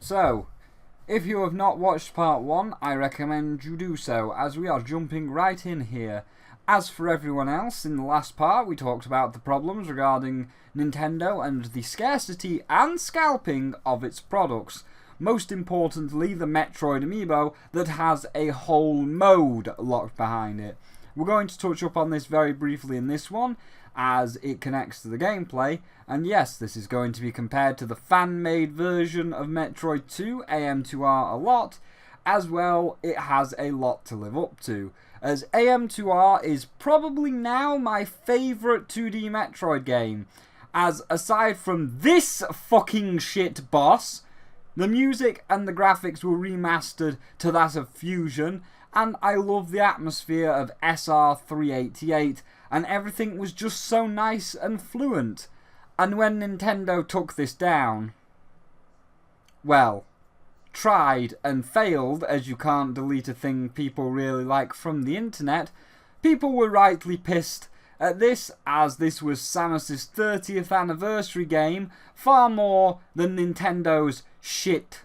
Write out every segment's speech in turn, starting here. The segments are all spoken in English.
So, if you have not watched part 1, I recommend you do so, as we are jumping right in here. As for everyone else, in the last part we talked about the problems regarding Nintendo and the scarcity and scalping of its products. Most importantly, the Metroid amiibo that has a whole mode locked behind it. We're going to touch up on this very briefly in this one, as it connects to the gameplay, and yes, this is going to be compared to the fan-made version of Metroid 2 AM2R a lot, as well it has a lot to live up to, as AM2R is probably now my favourite 2D Metroid game, as aside from this fucking shit boss, the music and the graphics were remastered to that of Fusion, and I love the atmosphere of SR388, and everything was just so nice and fluent. And when Nintendo took this down, well, tried and failed, as you can't delete a thing people really like from the internet, people were rightly pissed at this, as this was Samus' 30th anniversary game, far more than Nintendo's shit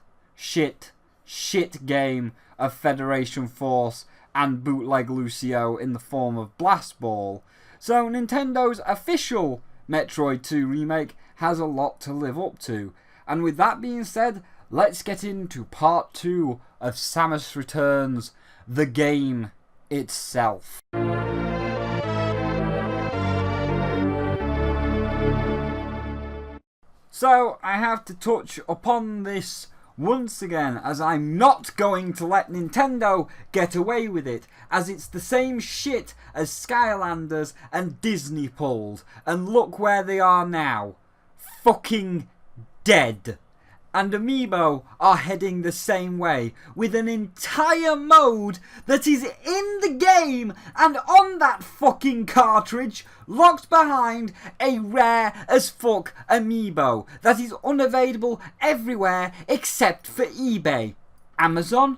game of Federation Force and Bootleg Lucio in the form of Blast Ball. So Nintendo's official Metroid 2 remake has a lot to live up to. And with that being said, let's get into part 2 of Samus Returns, the game itself. So I have to touch upon this once again, as I'm not going to let Nintendo get away with it, as it's the same shit as Skylanders and Disney pulled, and look where they are now. Fucking dead. And Amiibo are heading the same way, with an entire mode that is in the game and on that fucking cartridge, locked behind a rare as fuck Amiibo that is unavailable everywhere except for eBay. Amazon?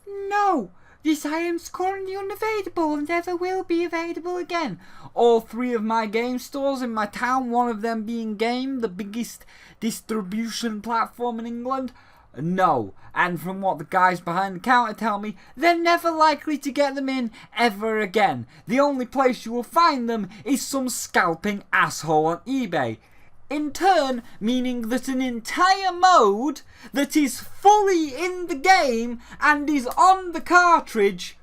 No! This item's currently unavailable and never will be available again. All 3 of my game stores in my town, one of them being Gaeing, the biggest distribution platform in England, no. And from what the guys behind the counter tell me, they're never likely to get them in ever again. The only place you will find them is some scalping asshole on eBay. In turn, meaning that an entire mode that is fully in the game and is on the cartridge,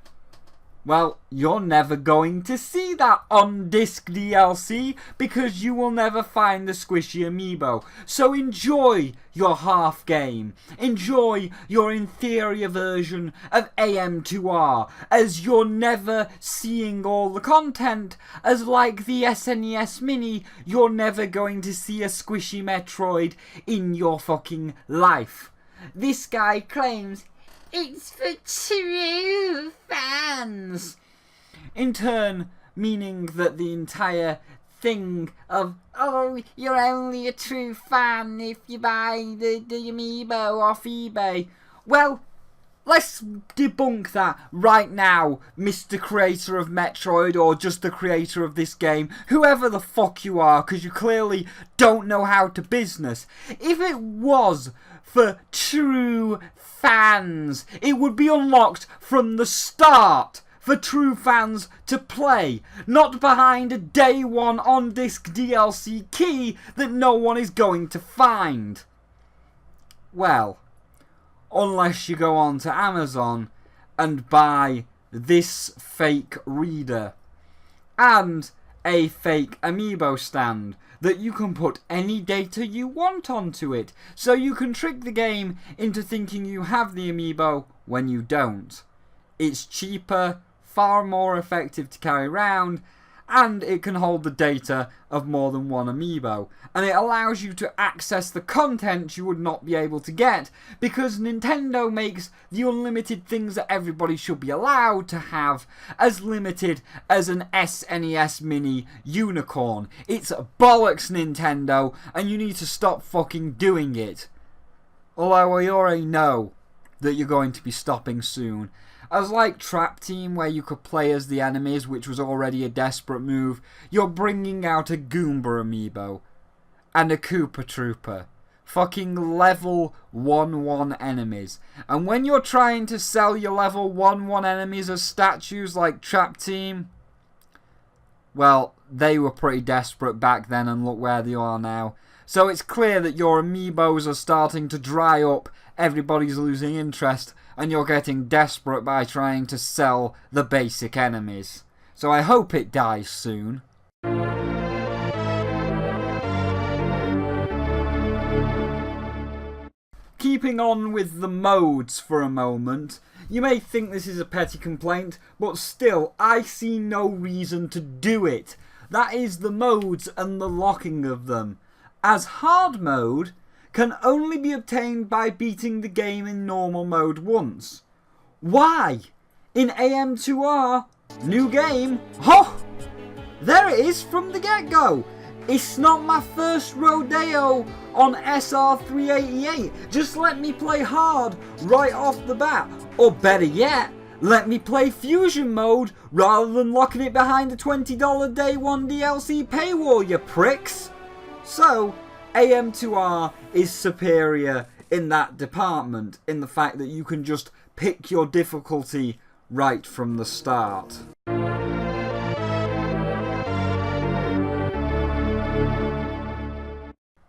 well, you're never going to see that on-disc DLC because you will never find the squishy amiibo. So enjoy your half game. Enjoy your inferior version of AM2R, as you're never seeing all the content, as like the SNES Mini, you're never going to see a squishy Metroid in your fucking life. This guy claims it's for true fans. In turn, meaning that the entire thing of, oh, you're only a true fan if you buy the amiibo off eBay. Well, let's debunk that right now, Mr. Creator of Metroid, or just the creator of this game, whoever the fuck you are, because you clearly don't know how to business. If it was for true fans, it would be unlocked from the start for true fans to play, not behind a day one on-disc DLC key that no one is going to find. Well, unless you go on to Amazon and buy this fake reader and a fake amiibo stand that you can put any data you want onto it, so you can trick the game into thinking you have the amiibo when you don't. It's cheaper, far more effective to carry around, and it can hold the data of more than one amiibo, and it allows you to access the content you would not be able to get, because Nintendo makes the unlimited things that everybody should be allowed to have as limited as an SNES Mini unicorn. It's bollocks, Nintendo, and you need to stop fucking doing it. Although I already know that you're going to be stopping soon. As like Trap Team, where you could play as the enemies, which was already a desperate move, you're bringing out a Goomba amiibo and a Koopa Trooper fucking level 1-1 enemies. And when you're trying to sell your level 1-1 enemies as statues like Trap Team, well, they were pretty desperate back then, and look where they are now. So it's clear that your amiibos are starting to dry up, everybody's losing interest, and you're getting desperate by trying to sell the basic enemies. So I hope it dies soon. Keeping on with the modes for a moment, you may think this is a petty complaint, but still, I see no reason to do it. That is the modes and the locking of them. As hard mode can only be obtained by beating the game in normal mode once. Why? In AM2R, new game, oh! There it is from the get-go! It's not my first rodeo on SR388. Just let me play hard right off the bat. Or better yet, let me play fusion mode rather than locking it behind a $20 day one DLC paywall, you pricks. So, AM2R is superior in that department, in the fact that you can just pick your difficulty right from the start.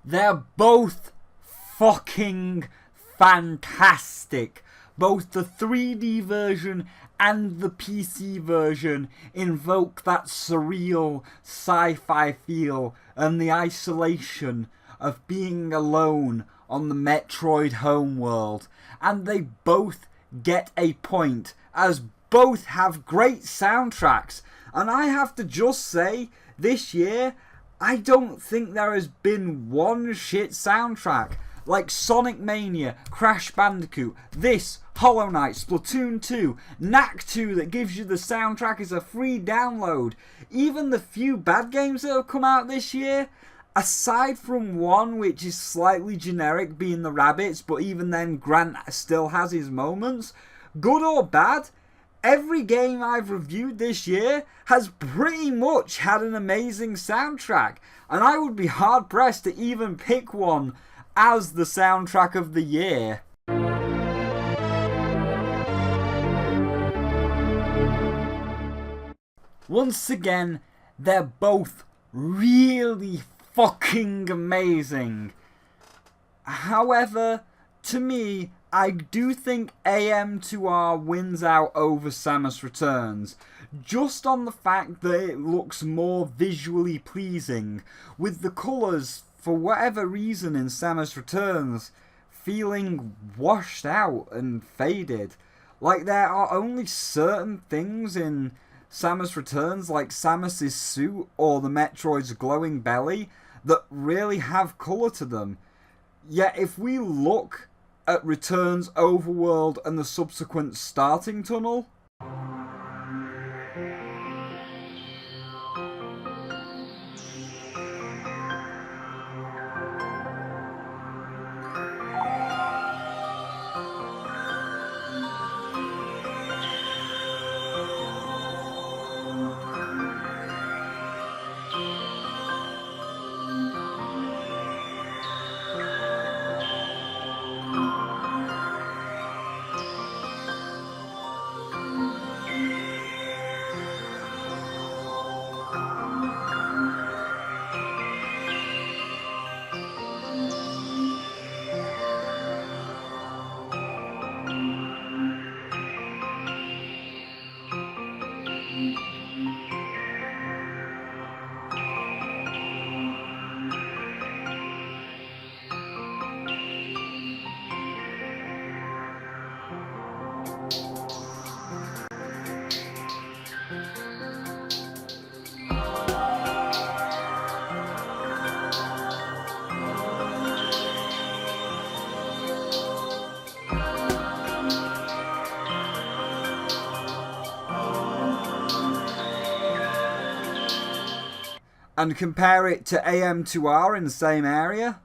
They're both fucking fantastic. Both the 3D version and the PC version invoke that surreal sci-fi feel and the isolation of being alone on the Metroid homeworld. And they both get a point, as both have great soundtracks. And I have to just say, this year, I don't think there has been one shit soundtrack. Like Sonic Mania, Crash Bandicoot, this, Hollow Knight, Splatoon 2, Knack 2 that gives you the soundtrack as a free download. Even the few bad games that have come out this year, aside from one which is slightly generic, being the Rabbids, but even then Grant still has his moments, good or bad, every game I've reviewed this year has pretty much had an amazing soundtrack, and I would be hard pressed to even pick one as the soundtrack of the year. Once again, they're both really fucking amazing. However, to me, I do think AM2R wins out over Samus Returns, just on the fact that it looks more visually pleasing, with the colours, for whatever reason in Samus Returns, feeling washed out and faded. Like, there are only certain things in Samus Returns, like Samus's suit or the Metroid's glowing belly, that really have colour to them. Yet if we look at Returns Overworld and the subsequent starting tunnel, and compare it to AM2R in the same area.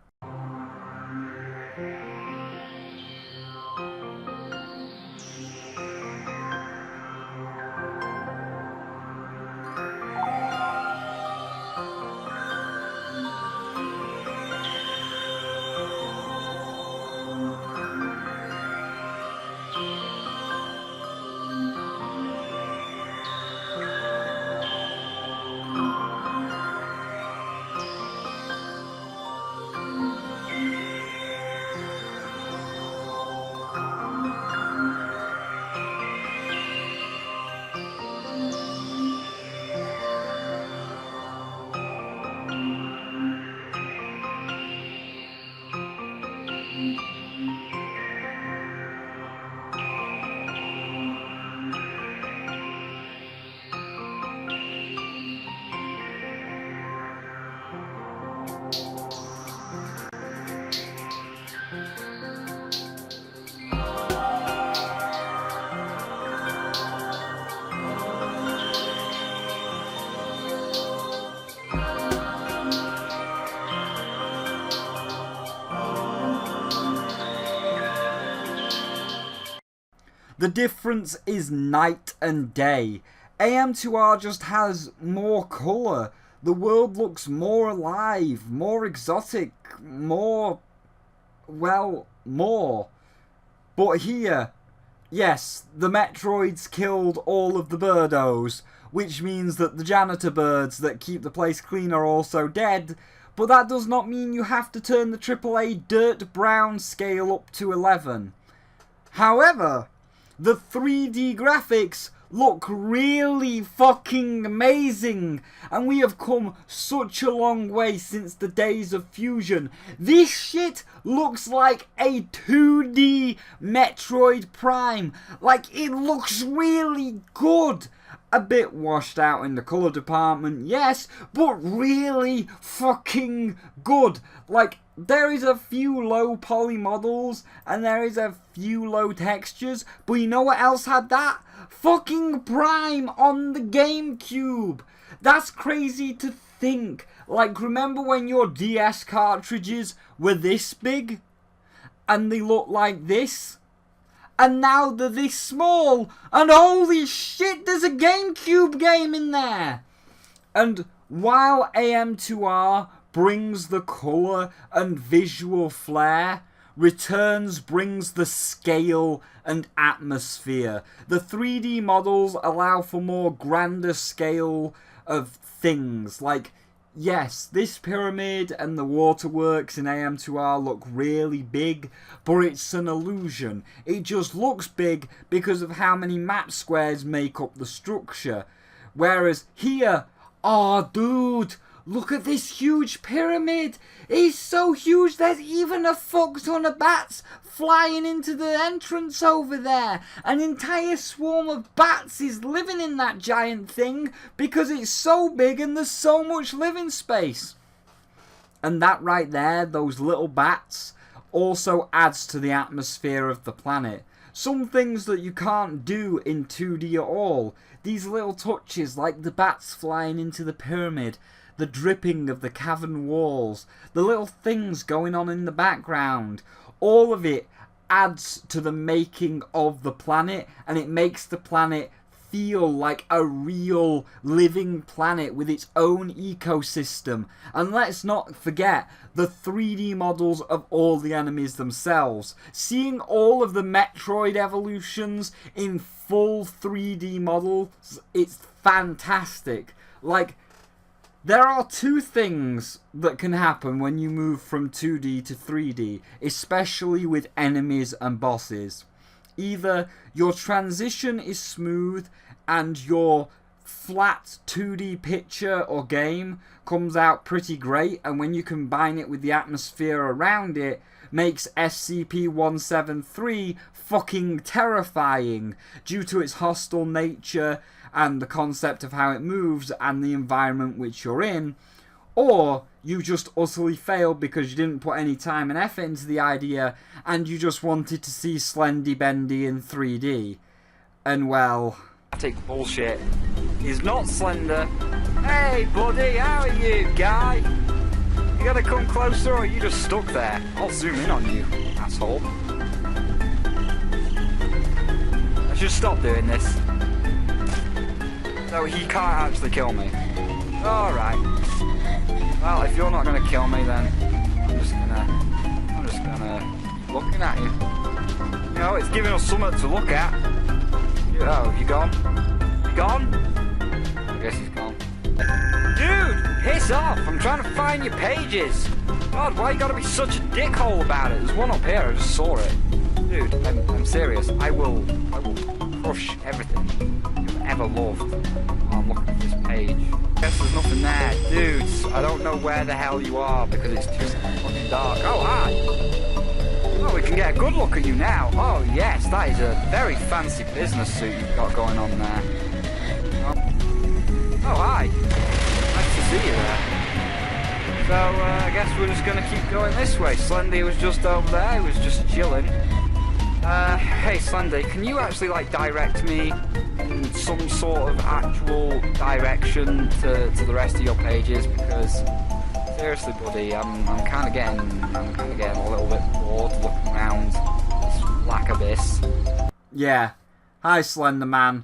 The difference is night and day. AM2R just has more colour. The world looks more alive, more exotic, more... well, more. But here, yes, the Metroids killed all of the birdos, which means that the janitor birds that keep the place clean are also dead, but that does not mean you have to turn the AAA dirt brown scale up to 11. However, the 3D graphics look really fucking amazing, and we have come such a long way since the days of Fusion. This shit looks like a 2D Metroid Prime. Like, it looks really good. A bit washed out in the colour department, yes, but really fucking good. Like, there is a few low poly models, and there is a few low textures, but you know what else had that? Fucking Prime on the GameCube. That's crazy to think. Like, remember when your DS cartridges were this big? And they look like this? And now they're this small, and holy shit, there's a GameCube game in there! And while AM2R brings the colour and visual flair, Returns brings the scale and atmosphere. The 3D models allow for more grander scale of things, like, yes, this pyramid and the waterworks in AM2R look really big, but it's an illusion. It just looks big because of how many map squares make up the structure. Whereas here, oh dude, look at this huge pyramid. It's so huge there's even a fuck ton of bats flying into the entrance over there. An entire swarm of bats is living in that giant thing because it's so big and there's so much living space. And that right there, those little bats, also adds to the atmosphere of the planet. Some things that you can't do in 2D at all. These little touches like the bats flying into the pyramid, the dripping of the cavern walls, the little things going on in the background. All of it adds to the making of the planet, and it makes the planet feel like a real living planet with its own ecosystem. And let's not forget the 3D models of all the enemies themselves. Seeing all of the Metroid evolutions in full 3D models, it's fantastic. Like, there are two things that can happen when you move from 2D to 3D, especially with enemies and bosses. Either your transition is smooth and your flat 2D picture or game comes out pretty great, and when you combine it with the atmosphere around it, makes SCP-173 fucking terrifying due to its hostile nature and the concept of how it moves and the environment which you're in. Or you just utterly failed because you didn't put any time and effort into the idea and you just wanted to see Slendy Bendy in 3D. And well, Take bullshit. He's not slender. Hey buddy, how are you, guy? You gotta come closer or are you just stuck there? I'll zoom in on you, asshole. I should stop doing this. So he can't actually kill me. Alright. Well, if you're not gonna kill me, then I'm just gonna keep looking at you. You know, it's giving us something to look at. Oh, you gone? You gone? I guess he's gone. Dude, piss off! I'm trying to find your pages. God, why you gotta be such a dickhole about it? There's one up here, I just saw it. Dude, I'm serious. I will crush everything you've ever loved while I'm looking at this page. Guess there's nothing there. Dudes, I don't know where the hell you are because it's too fucking dark. Oh, hi! Oh, we can get a good look at you now. Oh, yes, that is a very fancy business suit you've got going on there. Oh, hi. Nice to see you there. So, I guess we're just going to keep going this way. Slendy was just over there. He was just chilling. Hey, Slendy, can you actually, like, direct me in some sort of actual direction to the rest of your pages? Because... seriously, buddy, I'm kind of getting a little bit bored looking around this black abyss. Yeah, Hi, Slender Man.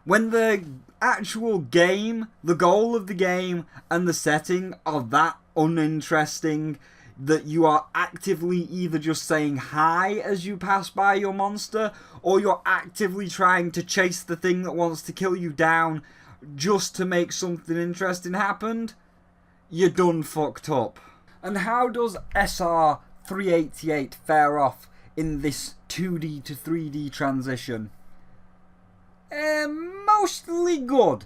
When the actual game, the goal of the game, and the setting are that uninteresting that you are actively either just saying hi as you pass by your monster, or you're actively trying to chase the thing that wants to kill you down just to make something interesting happen, you're done fucked up. And how does SR 388 fare off in this 2D to 3D transition? Mostly good.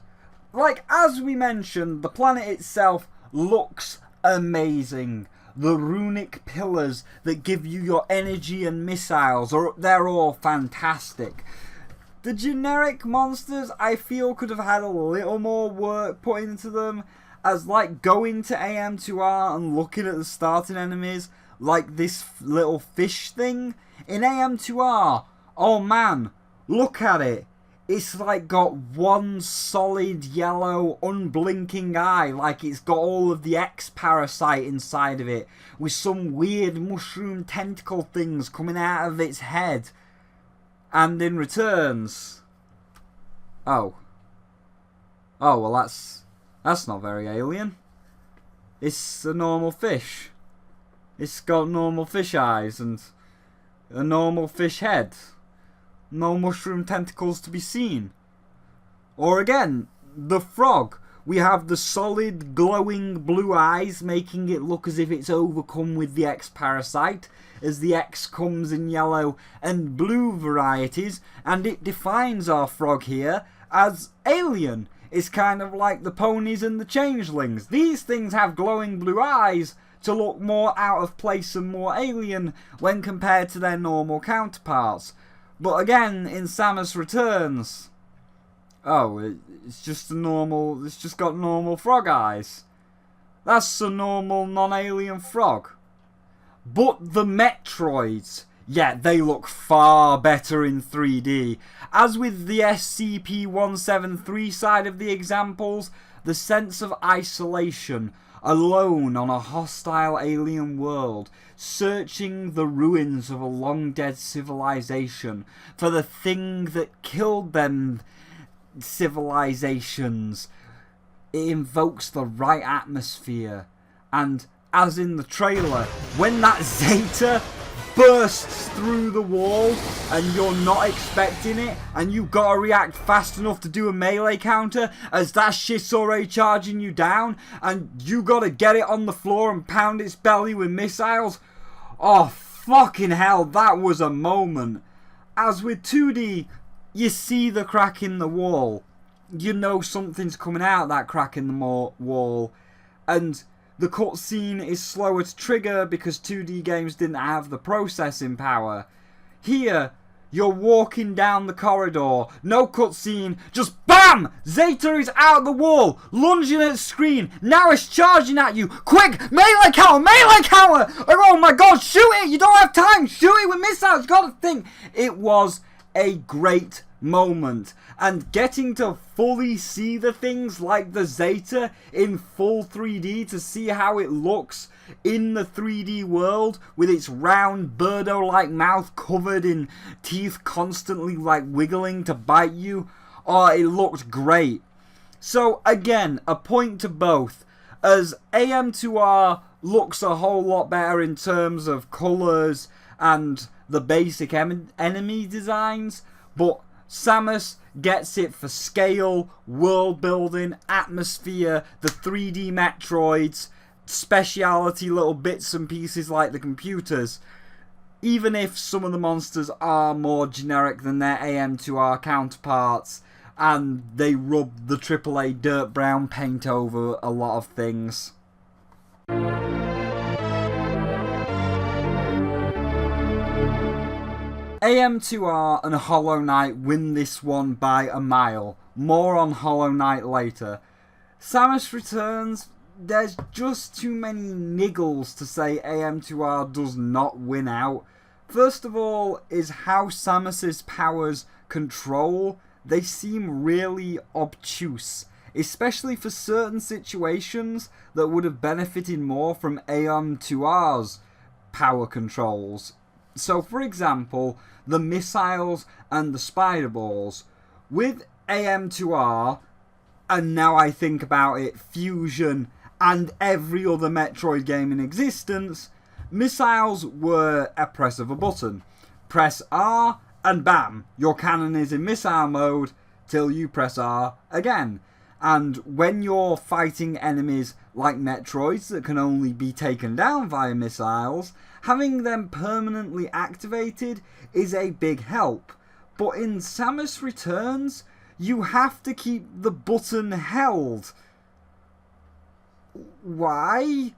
Like, as we mentioned, the planet itself looks amazing. The runic pillars that give you your energy and missiles, they're all fantastic. The generic monsters, I feel, could have had a little more work put into them, as like going to AM2R and looking at the starting enemies, like this little fish thing. In AM2R, oh man, look at it. It's like got one solid yellow unblinking eye, like it's got all of the X parasite inside of it, with some weird mushroom tentacle things coming out of its head. And in returns... Oh, well that's not very alien. It's a normal fish. It's got normal fish eyes and a normal fish head. No mushroom tentacles to be seen. Or again, the frog. We have the solid glowing blue eyes, making it look as if it's overcome with the X parasite, as the X comes in yellow and blue varieties, and it defines our frog here as alien. It's kind of like the ponies and the changelings. These things have glowing blue eyes to look more out of place and more alien when compared to their normal counterparts. But again, in Samus Returns, it's just got normal frog eyes. That's a normal non-alien frog. But the Metroids, yeah, they look far better in 3D. As with the SCP-173 side of the examples, the sense of isolation, alone on a hostile alien world, searching the ruins of a long-dead civilization for the thing that killed them civilizations. It invokes the right atmosphere. And as in the trailer, when that Zeta bursts through the wall and you're not expecting it, and you gotta react fast enough to do a melee counter as that shit's already charging you down, and you gotta get it on the floor and pound its belly with missiles. Oh fucking hell, that was a moment. As with 2D, you see the crack in the wall, you know something's coming out that crack in the wall, and the cutscene is slower to trigger because 2D games didn't have the processing power. Here, you're walking down the corridor, no cutscene, just BAM! Zeta is out the wall, lunging at the screen, now it's charging at you. Quick, melee counter, melee counter! Oh my god, shoot it, you don't have time, shoot it with missiles, you gotta think. It was a great moment, and getting to fully see the things like the Zeta in full 3D to see how it looks in the 3D world with its round birdo-like mouth covered in teeth constantly like wiggling to bite you. Oh, it looked great. So again, a point to both, as AM2R looks a whole lot better in terms of colours and the basic enemy designs, but Samus gets it for scale, world building, atmosphere, the 3D Metroids, speciality little bits and pieces like the computers. Even if some of the monsters are more generic than their AM2R counterparts, and they rub the AAA dirt brown paint over a lot of things. AM2R and Hollow Knight win this one by a mile. More on Hollow Knight later. Samus Returns, there's just too many niggles to say AM2R does not win out. First of all is how Samus's powers control. They seem really obtuse, especially for certain situations that would have benefited more from AM2R's power controls. So, for example, the missiles and the spider balls. With AM2R, and now I think about it, Fusion and every other Metroid game in existence, missiles were a press of a button. Press R and bam, your cannon is in missile mode till you press R again. And when you're fighting enemies like Metroids that can only be taken down via missiles, having them permanently activated is a big help. But in Samus Returns, you have to keep the button held. Why?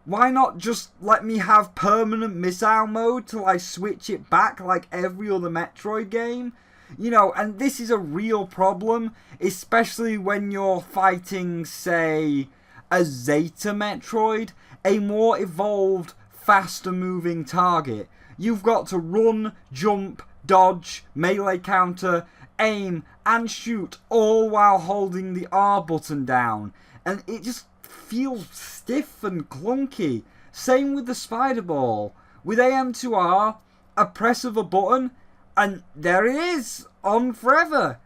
Why not just let me have permanent missile mode till I switch it back like every other Metroid game? You know, and this is a real problem, especially when you're fighting, say, a Zeta Metroid, a more evolved, faster moving target. You've got to run, jump, dodge, melee counter, aim, and shoot, all while holding the R button down. And it just feels stiff and clunky. Same with the spider ball. With AM2R, a press of a button, and there it is, on forever.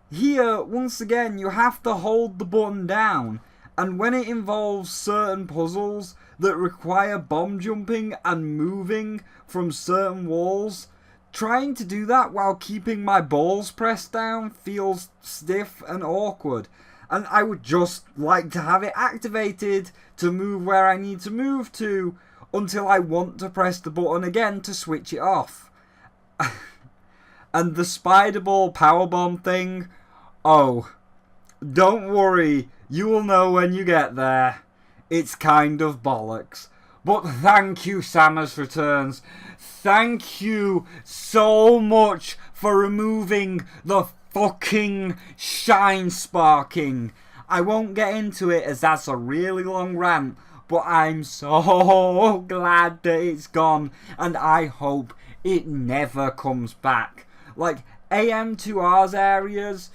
Here, once again, you have to hold the button down, and when it involves certain puzzles that require bomb jumping and moving from certain walls, trying to do that while keeping my balls pressed down feels stiff and awkward. And I would just like to have it activated to move where I need to move to until I want to press the button again to switch it off. And the spider ball powerbomb thing, oh, don't worry, you will know when you get there. It's kind of bollocks. But thank you, Samus Returns. Thank you so much for removing the fucking shine sparking. I won't get into it as that's a really long rant, but I'm so glad that it's gone, and I hope it never comes back. Like, AM2R's areas,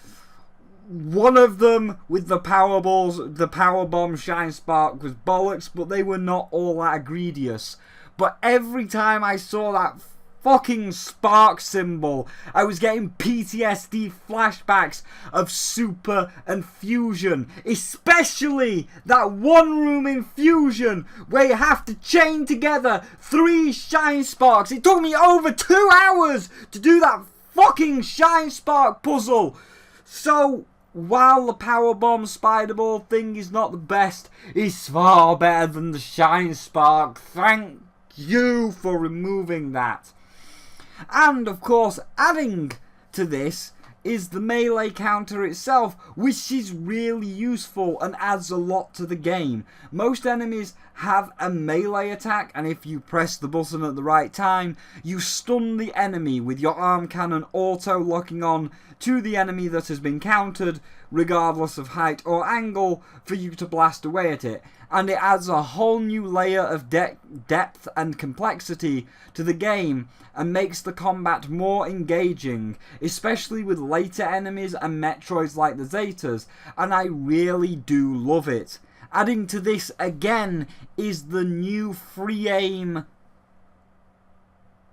one of them with the Powerballs, the Powerbomb Shine Spark was bollocks, but they were not all that egregious. But every time I saw that fucking spark symbol, I was getting PTSD flashbacks of Super and Fusion, especially that one room in Fusion where you have to chain together 3 shine sparks. It took me over 2 hours to do that fucking shine spark puzzle. So while the powerbomb spider ball thing is not the best, it's far better than the shine spark. Thank you for removing that. And of course, adding to this is the melee counter itself, which is really useful and adds a lot to the game. Most enemies have a melee attack, and if you press the button at the right time, you stun the enemy with your arm cannon auto locking on to the enemy that has been countered, regardless of height or angle, for you to blast away at it. And it adds a whole new layer of depth and complexity to the game and makes the combat more engaging, especially with later enemies and Metroids like the Zetas, and I really do love it. Adding to this again is the new free aim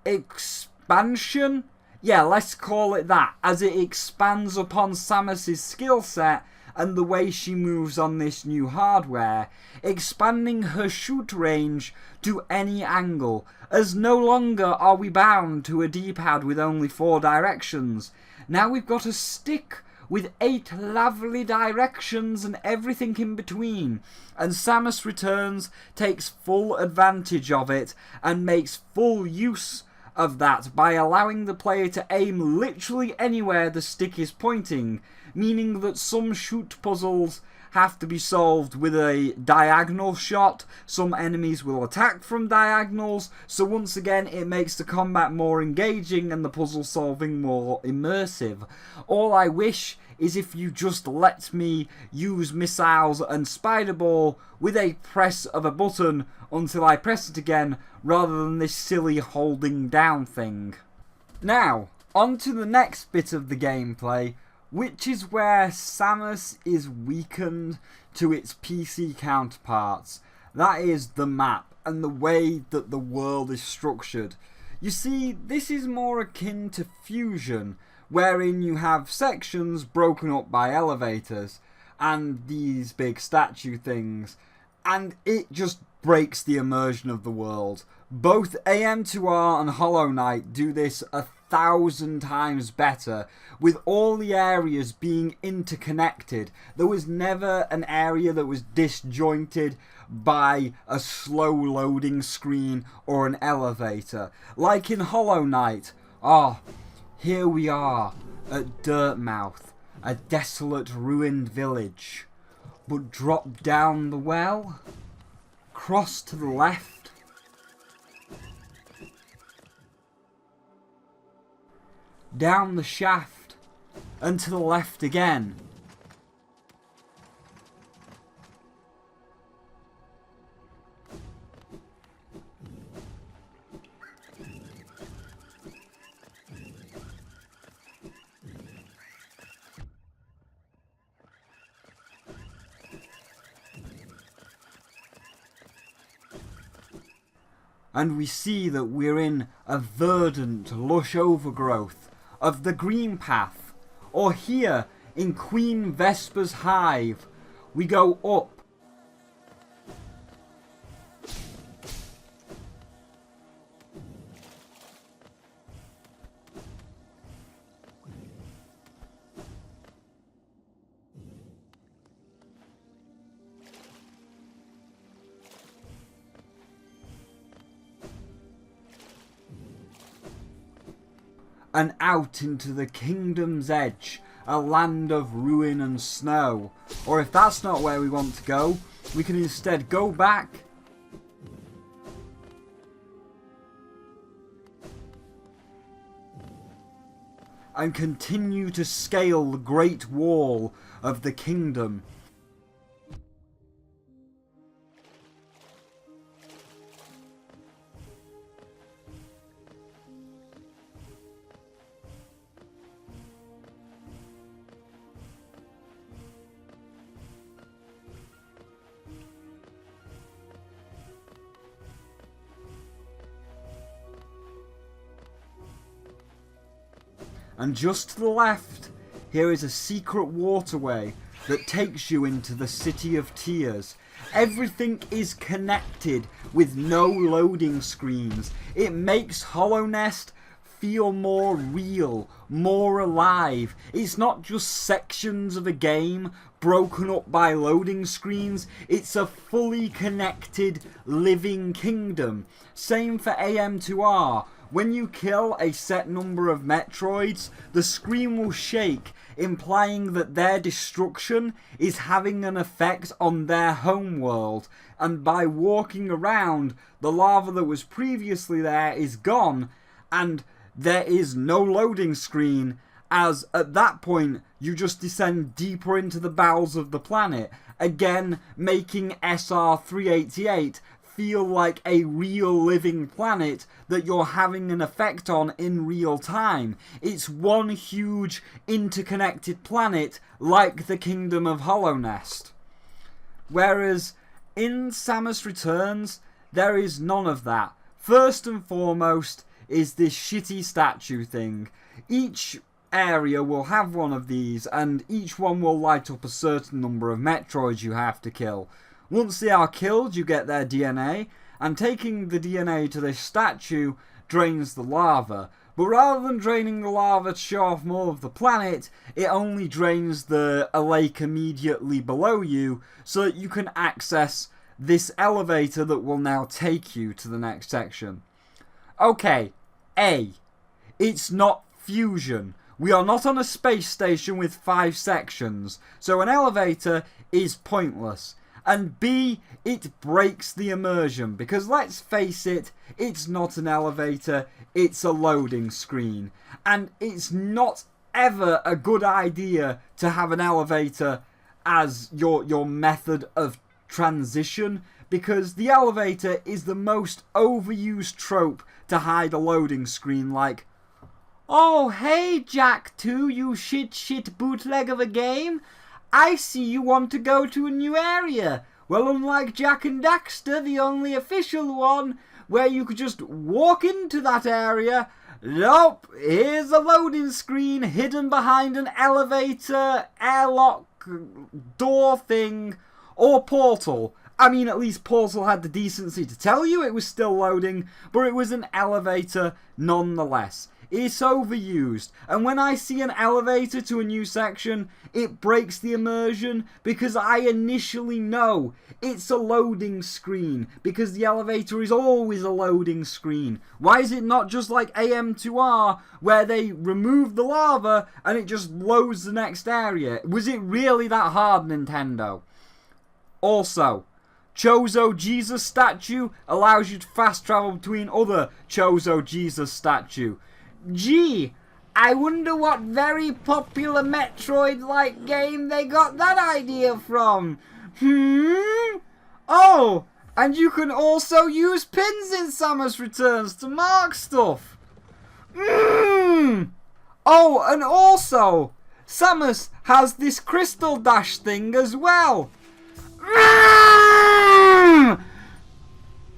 expansion? Yeah, let's call it that, as it expands upon Samus's skill set and the way she moves on this new hardware, expanding her shoot range to any angle, as no longer are we bound to a D-pad with only 4 directions. Now we've got a stick with 8 lovely directions and everything in between, and Samus Returns takes full advantage of it and makes full use of that by allowing the player to aim literally anywhere the stick is pointing, meaning that some shoot puzzles have to be solved with a diagonal shot. Some enemies will attack from diagonals, so once again it makes the combat more engaging and the puzzle solving more immersive. All I wish is if you just let me use missiles and spider ball with a press of a button until I press it again, rather than this silly holding down thing. Now, on to the next bit of the gameplay, which is where Samus is weakened to its PC counterparts. That is the map and the way that the world is structured. You see, this is more akin to Fusion, wherein you have sections broken up by elevators and these big statue things, and it just breaks the immersion of the world. Both AM2R and Hollow Knight do this 1,000 times better, with all the areas being interconnected. There was never an area that was disjointed by a slow loading screen or an elevator. Like in Hollow Knight, here we are at Dirtmouth, a desolate ruined village. But drop down the well, cross to the left, down the shaft, and to the left again. And we see that we're in a verdant, lush overgrowth of the green path. Or here, in Queen Vesper's hive, we go up. And out into the Kingdom's Edge, a land of ruin and snow. Or if that's not where we want to go, we can instead go back and continue to scale the Great Wall of the Kingdom. And just to the left, here is a secret waterway that takes you into the City of Tears. Everything is connected with no loading screens. It makes Hollow Nest feel more real, more alive. It's not just sections of a game broken up by loading screens. It's a fully connected, living kingdom. Same for AM2R. When you kill a set number of Metroids, the screen will shake, implying that their destruction is having an effect on their home world. And by walking around, the lava that was previously there is gone, and there is no loading screen, as at that point you just descend deeper into the bowels of the planet, again making SR388 feel like a real living planet that you're having an effect on in real time. It's one huge interconnected planet like the Kingdom of Hollow Nest. Whereas in Samus Returns, there is none of that. First and foremost is this shitty statue thing. Each area will have one of these, and each one will light up a certain number of Metroids you have to kill. Once they are killed, you get their DNA, and taking the DNA to this statue drains the lava. But rather than draining the lava to show off more of the planet, it only drains a lake immediately below you, so that you can access this elevator that will now take you to the next section. Okay, A. It's not Fusion. We are not on a space station with 5 sections, so an elevator is pointless. And B, it breaks the immersion, because let's face it, it's not an elevator, it's a loading screen. And it's not ever a good idea to have an elevator as your method of transition, because the elevator is the most overused trope to hide a loading screen, like, "Oh, hey, Jack 2, you shit bootleg of a game. I see you want to go to a new area. Well, unlike Jak and Daxter, the only official one, where you could just walk into that area. Nope, here's a loading screen hidden behind an elevator, airlock, door thing, or portal. I mean, at least Portal had the decency to tell you it was still loading, but it was an elevator nonetheless. It's overused, and when I see an elevator to a new section, it breaks the immersion because I initially know it's a loading screen, because the elevator is always a loading screen. Why is it not just like AM2R, where they remove the lava and it just loads the next area? Was it really that hard, Nintendo? Also, Chozo Jesus statue allows you to fast travel between other Chozo Jesus statue. Gee, I wonder what very popular Metroid-like game they got that idea from. Oh, and you can also use pins in Samus Returns to mark stuff. Oh, and also, Samus has this crystal dash thing as well.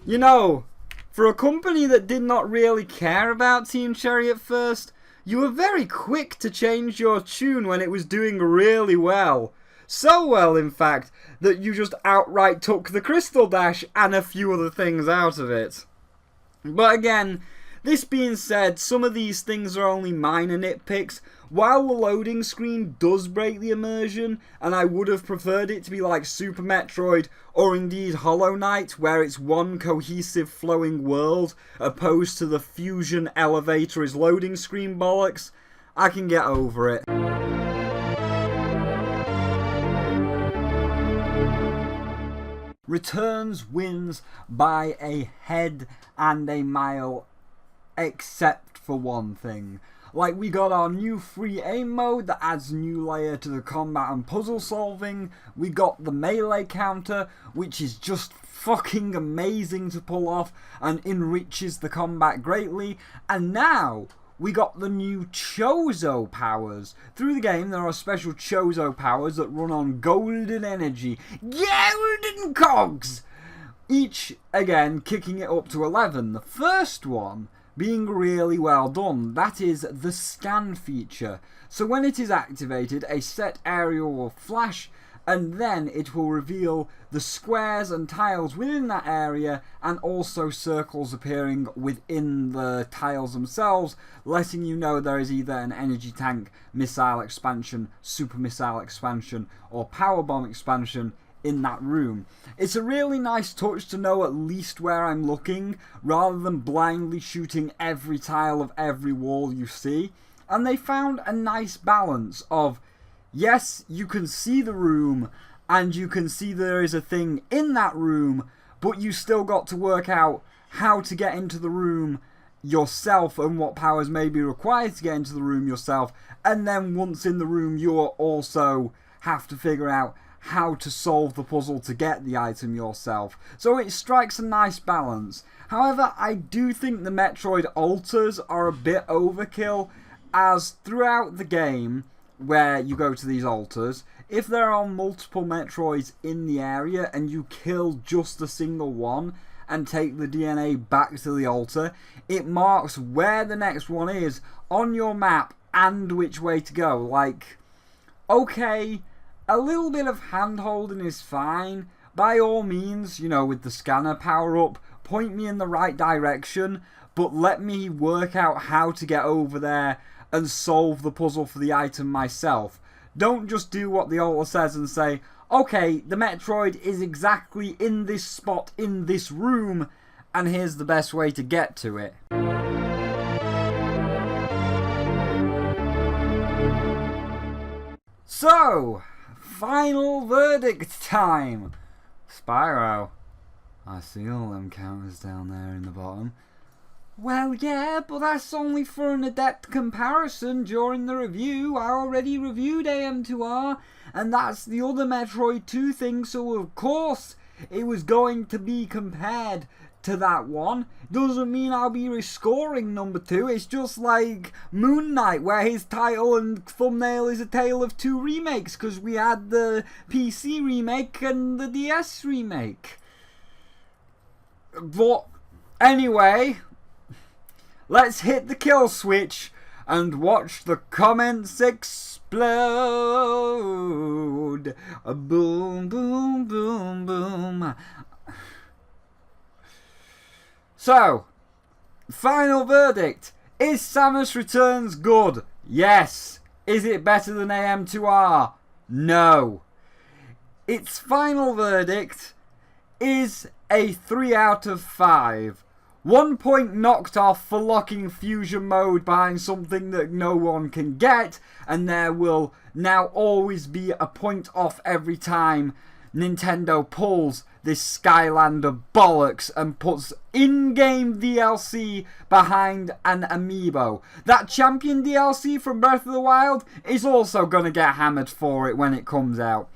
You know, for a company that did not really care about Team Cherry at first, you were very quick to change your tune when it was doing really well. So well, in fact, that you just outright took the Crystal Dash and a few other things out of it. But again, this being said, some of these things are only minor nitpicks. While the loading screen does break the immersion, and I would have preferred it to be like Super Metroid or indeed Hollow Knight, where it's one cohesive flowing world, opposed to the fusion elevator is loading screen bollocks, I can get over it. Returns wins by a head and a mile, except for one thing. Like, we got our new free aim mode that adds a new layer to the combat and puzzle solving. We got the melee counter, which is just fucking amazing to pull off and enriches the combat greatly. And now we got the new Chozo powers. Through the game, there are special Chozo powers that run on golden energy. Golden cogs! Each, again, kicking it up to 11. The first one being really well done. That is the scan feature. So when it is activated, a set area will flash, and then it will reveal the squares and tiles within that area, and also circles appearing within the tiles themselves, letting you know there is either an energy tank, missile expansion, super missile expansion, or power bomb expansion in that room. It's a really nice touch to know at least where I'm looking, rather than blindly shooting every tile of every wall you see. And they found a nice balance of, yes, you can see the room, and you can see there is a thing in that room, but you still got to work out how to get into the room yourself and what powers may be required to get into the room yourself. And then once in the room, you also have to figure out how to solve the puzzle to get the item yourself. So it strikes a nice balance. However, I do think the Metroid altars are a bit overkill, as throughout the game where you go to these altars, if there are multiple Metroids in the area and you kill just a single one and take the DNA back to the altar, it marks where the next one is on your map and which way to go. Like, okay, a little bit of hand-holding is fine. By all means, you know, with the scanner power-up, point me in the right direction, but let me work out how to get over there and solve the puzzle for the item myself. Don't just do what the altar says and say, okay, the Metroid is exactly in this spot in this room, and here's the best way to get to it. So, final verdict time. Spyro, I see all them counters down there in the bottom. Well, yeah, but that's only for an adept comparison during the review. I already reviewed AM2R, and that's the other Metroid 2 thing, so of course it was going to be compared to that one. Doesn't mean I'll be rescoring number 2. It's just like Moon Knight, where his title and thumbnail is a tale of two remakes, because we had the PC remake and the DS remake. But Anyway, let's hit the kill switch and watch the comments explode. Boom, boom, boom, boom. So, final verdict. Is Samus Returns good? Yes. Is it better than AM2R? No. Its final verdict is a 3 out of 5. 1 point knocked off for locking fusion mode behind something that no one can get, and there will now always be a point off every time Nintendo pulls this Skylander bollocks and puts in-game DLC behind an amiibo. That Champion DLC from Breath of the Wild is also gonna get hammered for it when it comes out.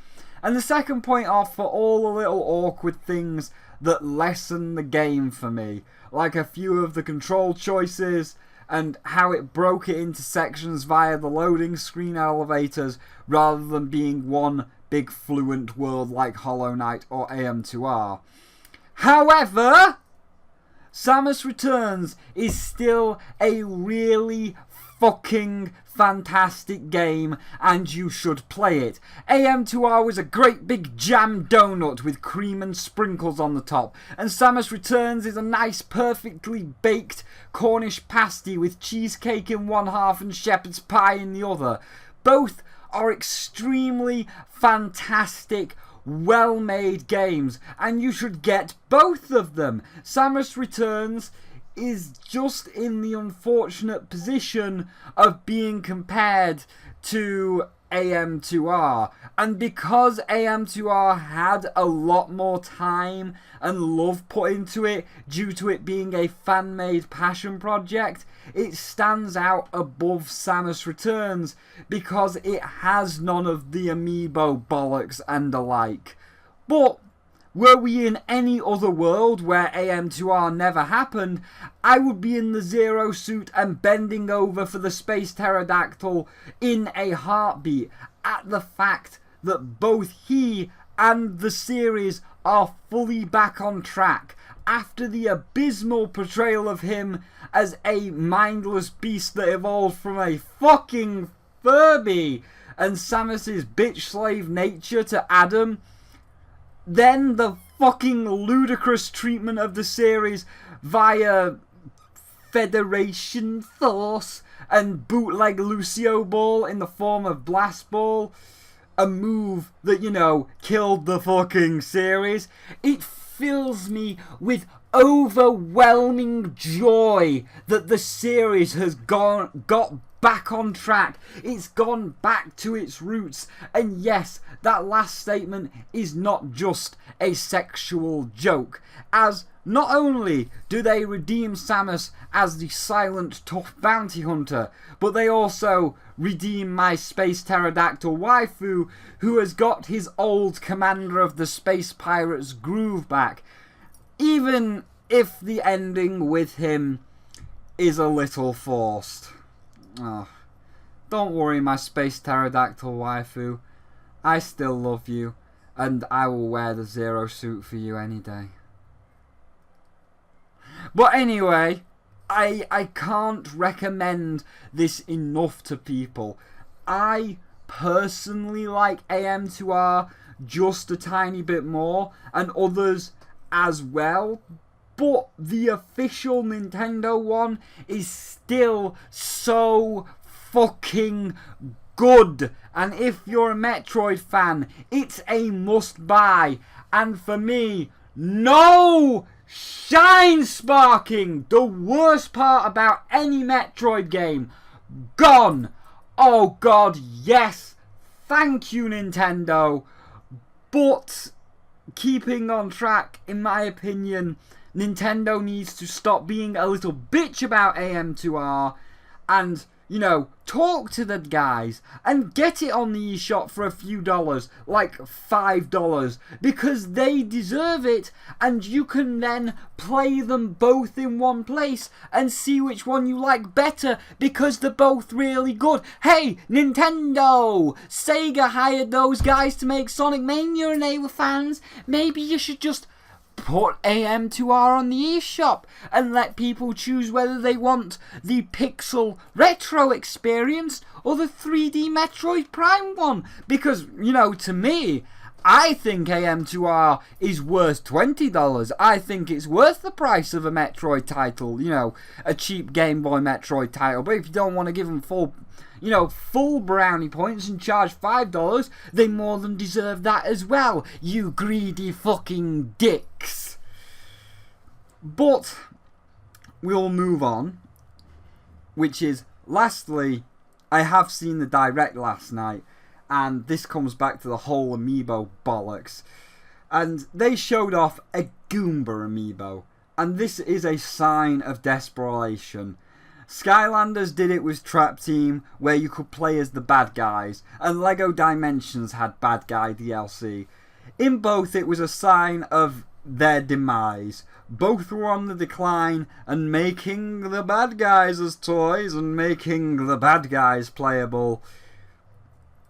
And the second point off for all the little awkward things that lessen the game for me, like a few of the control choices and how it broke it into sections via the loading screen elevators rather than being one big fluent world like Hollow Knight or AM2R. However, Samus Returns is still a really fucking fantastic game, and you should play it. AM2R was a great big jam donut with cream and sprinkles on the top, and Samus Returns is a nice perfectly baked Cornish pasty with cheesecake in one half and shepherd's pie in the other. Both are extremely fantastic, well-made games, and you should get both of them. Samus Returns is just in the unfortunate position of being compared to AM2R, and because AM2R had a lot more time and love put into it due to it being a fan-made passion project, it stands out above Samus Returns because it has none of the amiibo bollocks and the like. But were we in any other world where AM2R never happened, I would be in the Zero suit and bending over for the Space Pterodactyl in a heartbeat at the fact that both he and the series are fully back on track after the abysmal portrayal of him as a mindless beast that evolved from a fucking Furby and Samus's bitch slave nature to Adam. Then the fucking ludicrous treatment of the series via Federation Force and bootleg Lucio Ball in the form of Blast Ball, a move that, you know, killed the fucking series. It fills me with overwhelming joy that the series has got back on track. It's gone back to its roots. And yes, that last statement is not just a sexual joke, as not only do they redeem Samus as the silent, tough bounty hunter, but they also redeem my Space Pterodactyl waifu, who has got his old Commander of the Space Pirates groove back, even if the ending with him is a little forced. Oh, don't worry, my Space Pterodactyl waifu. I still love you, and I will wear the Zero suit for you any day. But anyway, I can't recommend this enough to people. I personally like AM2R just a tiny bit more, and others as well. But the official Nintendo one is still so fucking good. And if you're a Metroid fan, it's a must buy. And for me, no shine sparking. The worst part about any Metroid game. Gone. Oh god, yes. Thank you, Nintendo. But keeping on track, in my opinion, Nintendo needs to stop being a little bitch about AM2R and, you know, talk to the guys and get it on the eShop for a few dollars, like $5, because they deserve it, and you can then play them both in one place and see which one you like better, because they're both really good. Hey, Nintendo! Sega hired those guys to make Sonic Mania and they were fans. Maybe you should just put AM2R on the eShop and let people choose whether they want the pixel retro experience or the 3D Metroid Prime one. Because, you know, to me, I think AM2R is worth $20. I think it's worth the price of a Metroid title, you know, a cheap Game Boy Metroid title. But if you don't want to give them full brownie points and charge $5, they more than deserve that as well, you greedy fucking dicks. But we'll move on, which is, lastly, I have seen the Direct last night, and this comes back to the whole amiibo bollocks. And they showed off a Goomba amiibo, and this is a sign of desperation. Skylanders did it with Trap Team, where you could play as the bad guys, and LEGO Dimensions had bad guy DLC. In both, it was a sign of their demise. Both were on the decline and making the bad guys as toys and making the bad guys playable.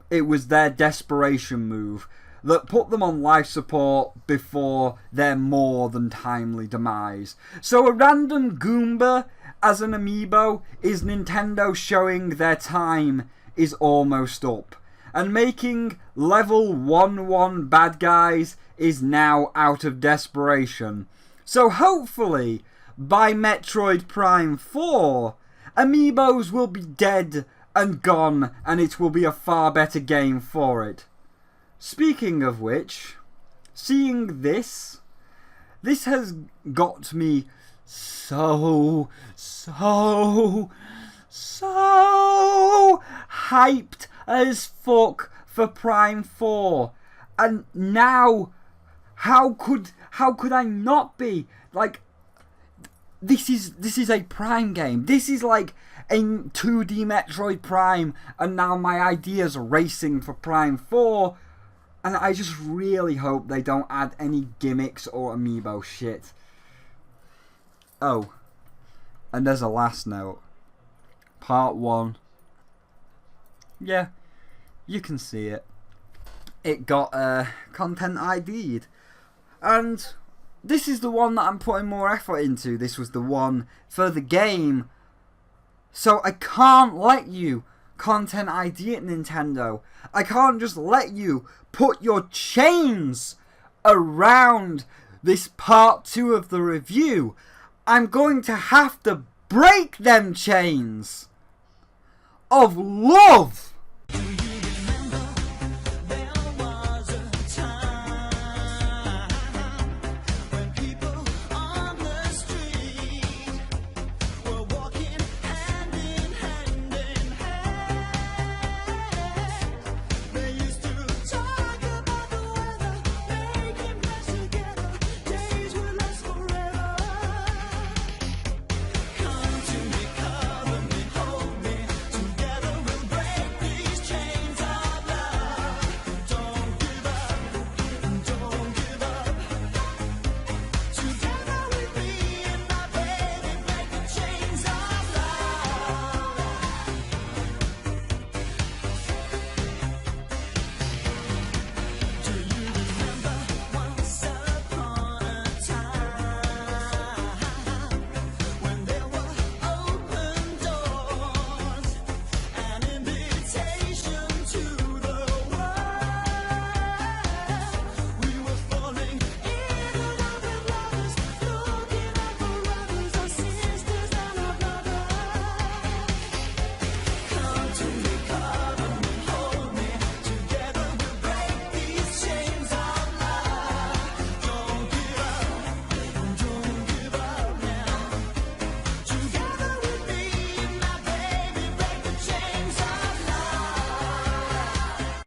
It was their desperation move that put them on life support before their more than timely demise. So a random Goomba as an amiibo is Nintendo showing their time is almost up. And making level 1-1 bad guys is now out of desperation. So hopefully, by Metroid Prime 4, amiibos will be dead and gone, and it will be a far better game for it. Speaking of which, seeing this has got me so hyped as fuck for Prime 4. And now, how could I not be? Like, this is a Prime game. This is like a 2D Metroid Prime, and now my ideas are racing for Prime 4. And I just really hope they don't add any gimmicks or amiibo shit. Oh, and there's a last note. Part 1. Yeah, you can see it. It got content ID'd. And this is the one that I'm putting more effort into. This was the one for the game. So I can't let you content ID it, Nintendo. I can't just let you put your chains around this part 2 of the review. I'm going to have to break them chains of love